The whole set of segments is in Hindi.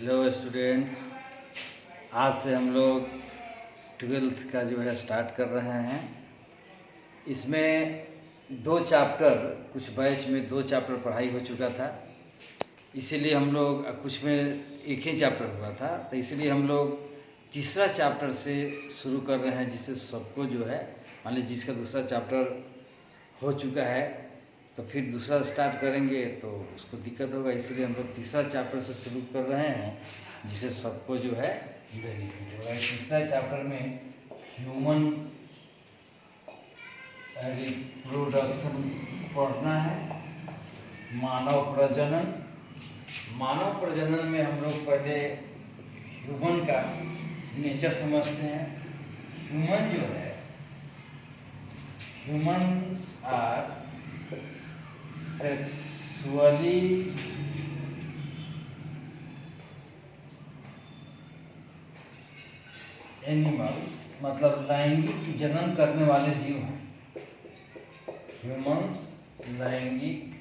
हेलो स्टूडेंट्स, आज से हम लोग 12th का जो है स्टार्ट कर रहे हैं। इसमें दो चैप्टर, कुछ बैच में 2 चैप्टर पढ़ाई हो चुका था, इसीलिए हम लोग कुछ में एक ही चैप्टर हुआ था, तो इसलिए हम लोग तीसरा चैप्टर से शुरू कर रहे हैं, जिससे सबको जो है मान लीजिए जिसका दूसरा चैप्टर हो चुका है तो फिर दूसरा स्टार्ट करेंगे तो उसको दिक्कत होगा, इसलिए हम लोग तीसरा चैप्टर से शुरू कर रहे हैं, जिससे सबको जो है बेनिफिट होगा। तीसरा चैप्टर में ह्यूमन रिप्रोडक्शन पढ़ना है, मानव प्रजनन। मानव प्रजनन में हम लोग पहले ह्यूमन का नेचर समझते हैं। ह्यूमन जो है, ह्यूमन्स आर सेक्सुअली एनिमल्स, मतलब लैंगिक जनन करने वाले जीव हैं। ह्यूमन्स लैंगिक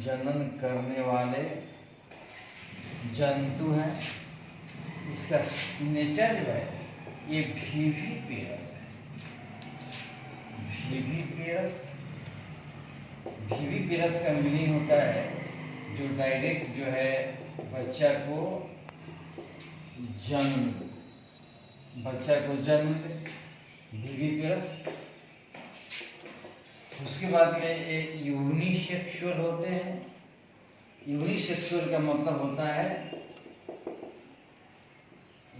जनन करने वाले जंतु हैं। इसका नेचर जो है ये विविपेरस है। विविपेरस का मीनिंग होता है जो डायरेक्ट जो है बच्चा को जन्म दे, विविपेरस। उसके बाद में एक यूनिसेक्सुअल होते हैं। यूनिसेक्सुअल का मतलब होता है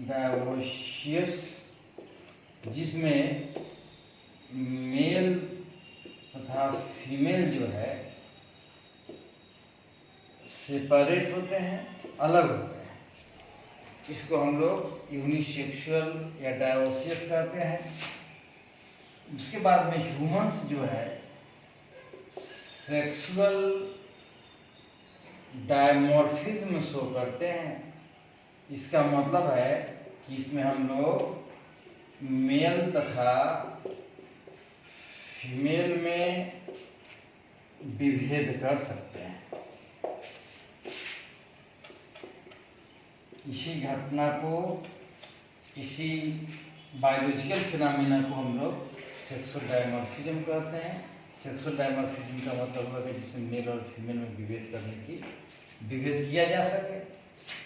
डायोसियस, जिसमें मेल तथा फीमेल जो है सेपरेट होते हैं, अलग होते हैं। इसको हम लोग यूनिसेक्सुअल या डायोसियस कहते हैं। उसके बाद में ह्यूमन्स जो है सेक्सुअल डायमॉर्फिज्म शो करते हैं। इसका मतलब है कि इसमें हम लोग मेल तथा फीमेल में विभेद कर सकते हैं। इसी घटना को, इसी बायोलॉजिकल फिनोमेना को हम लोग सेक्सुअल डायमॉर्फिज्म कहते हैं। सेक्सुअल डायमॉर्फिज्म का मतलब होगा जिसमें मेल और फीमेल में विभेद किया जा सके।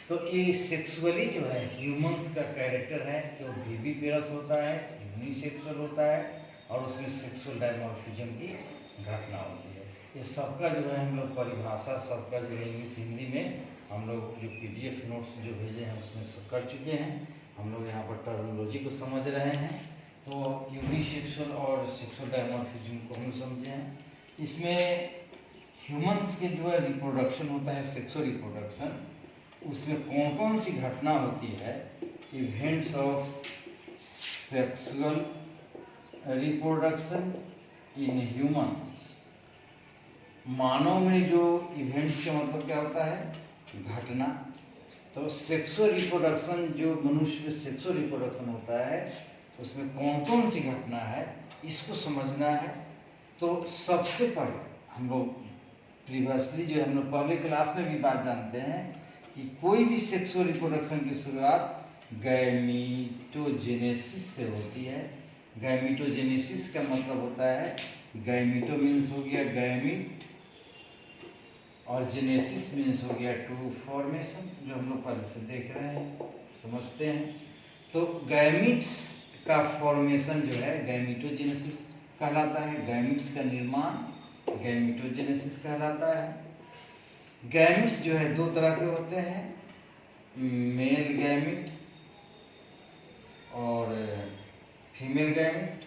तो ये सेक्सुअली जो है ह्यूमंस का कैरेक्टर है, जो विविपेरस होता है, यूनिसेक्सुअल होता है और उसमें सेक्सुअल डायमॉर्फिज्म की घटना होती है। ये सबका जो है हम लोग परिभाषा, सबका जो है इंग्लिश हिंदी में हम लोग जो PDF नोट्स जो भेजे हैं उसमें सब कर चुके हैं। हम लोग यहाँ पर टर्मिनोलॉजी को समझ रहे हैं। तो यूनिसेक्सुअल और सेक्सुअल डायमॉर्फिज्म को हम समझे हैं। इसमें ह्यूमंस के जो है रिप्रोडक्शन होता है, सेक्सुअल रिप्रोडक्शन, उसमें कौन कौन सी घटना होती है। Events of sexual reproduction in humans, मानव में जो इवेंट्स का मतलब क्या होता है, घटना। तो सेक्सुअल रिप्रोडक्शन, जो मनुष्य में सेक्सुअल रिप्रोडक्शन होता है उसमें कौन कौन सी घटना है, इसको समझना है। तो सबसे पहले हम लोग प्रीवियसली जो हम लोग पहले क्लास में भी बात जानते हैं कि कोई भी सेक्सुअल रिप्रोडक्शन की शुरुआत गैमीटोजेनेसिस से होती है। गैमीटोजेनेसिस का मतलब होता है, गैमीटो मीन्स हो गया गैमीट और जेनेसिस मीन्स हो गया टू फॉर्मेशन, जो हम लोग पहले से देख रहे हैं, समझते हैं। तो गैमीट्स का फॉर्मेशन जो है गैमीटोजेनेसिस कहलाता है। गैमीट्स का निर्माण गैमीटोजेनेसिस कहलाता है। गैमीट्स जो है 2 तरह के होते हैं, मेल गैमीट और फीमेल गैमीट।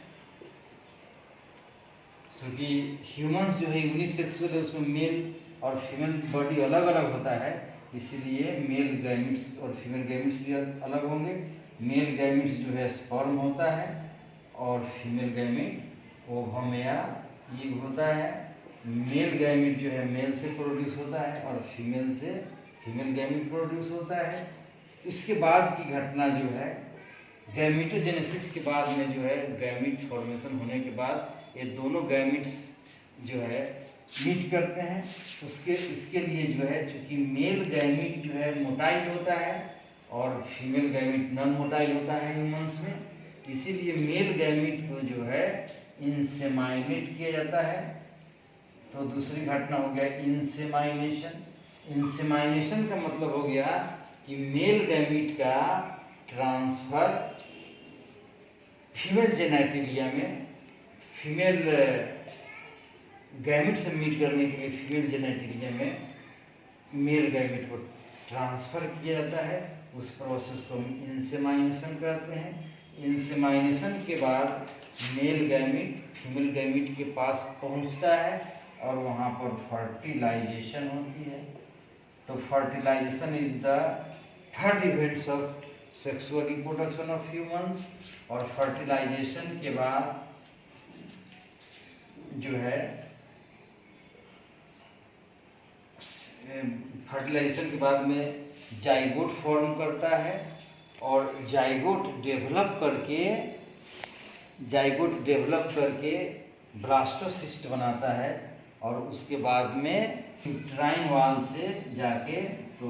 क्योंकि ह्यूमंस जो है यूनिसेक्सुअल है, उसमें मेल और फीमेल बॉडी अलग अलग होता है, इसीलिए मेल गैमीट्स और फीमेल गैमीट्स भी अलग होंगे। मेल गैमीट्स जो है स्पर्म होता है और फीमेल गैमीट ओवम या एग होता है। मेल गैमीट जो है मेल से प्रोड्यूस होता है और फीमेल से फीमेल गैमीट प्रोड्यूस होता है। इसके बाद की घटना जो है गैमीटोजेनेसिस के बाद में जो है गैमीट फॉर्मेशन होने के बाद ये दोनों गैमीट्स जो है मीट करते हैं। इसके लिए जो है, चूँकि मेल गैमीट जो है मोटाइल होता है और फीमेल गैमीट नॉन मोटाइल होता है ह्यूमंस में, इसीलिए मेल गैमीट को जो है इंसेमाइनेट किया जाता है। तो दूसरी घटना हो गया इंसेमाइनेशन। इंसेमाइनेशन का मतलब हो गया कि मेल गैमीट का ट्रांसफर फीमेल जेनेटिलिया में, फीमेल गैमीट से मीट करने के लिए फीमेल जेनेटिलिया में मेल गैमीट को ट्रांसफर किया जाता है। उस प्रोसेस को हम इंसेमाइनेशन कहते हैं। इंसेमाइनेशन के बाद मेल गैमीट फीमेल गैमीट के पास पहुंचता है और वहाँ पर फर्टिलाइजेशन होती है। तो fertilization is the third events of sexual reproduction of humans. और फर्टिलाइजेशन के बाद जो है, फर्टिलाइजेशन के बाद में जाइगोट फॉर्म करता है और जाइगोट डेवलप करके ब्लास्टोसिस्ट बनाता है और उसके बाद में यूट्राइन वॉल से जाके तो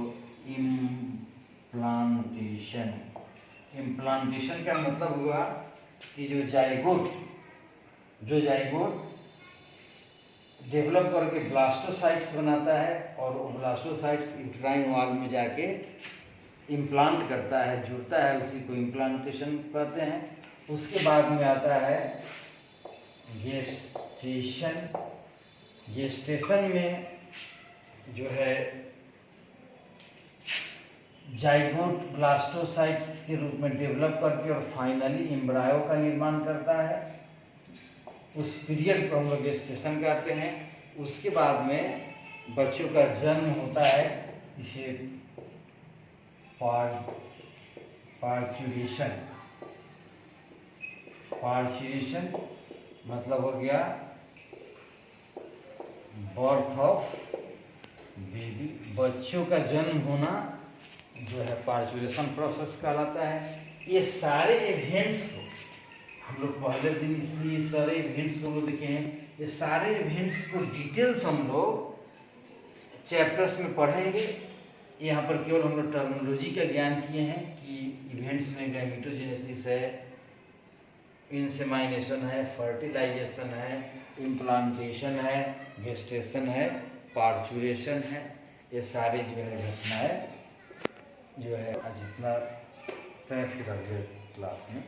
इम्प्लांटेशन का मतलब हुआ कि जो जाइगोट डेवलप करके ब्लास्टोसाइट्स बनाता है और वो ब्लास्टोसाइट्स यूट्राइन वॉल में जाके इम्प्लांट करता है, जुड़ता है, उसी को इम्प्लांटेशन कहते हैं। उसके बाद में आता है गेस्टेशन। गेस्टेशन में जो है जाइगोट ब्लास्टोसाइट्स के रूप में डेवलप करके और फाइनली एम्ब्रायो का निर्माण करता है। उस पीरियड को हम लोग गेस्टेशन कहते हैं। उसके बाद में बच्चों का जन्म होता है, इसे पार्चुरेशन मतलब हो गया बर्थ ऑफ बेबी। बच्चों का जन्म होना जो है पार्चुरेशन प्रोसेस कहलाता है। ये सारे इवेंट्स को हम लोग पहले दिन इसलिए सारे इवेंट्स को देखे हैं। ये सारे इवेंट्स को डिटेल्स हम लोग चैप्टर्स में पढ़ेंगे। यहाँ पर केवल हम लोग टर्मिनोलॉजी का ज्ञान किए हैं कि इवेंट्स में गैमीटोजेनेसिस है, इंसेमाइनेशन है, फर्टिलाइजेशन है, इम्प्लांटेशन है, गेस्टेशन है, पार्चुरेशन है। ये सारी जो है घटनाएं जो है आज इतना, फिर अगले क्लास में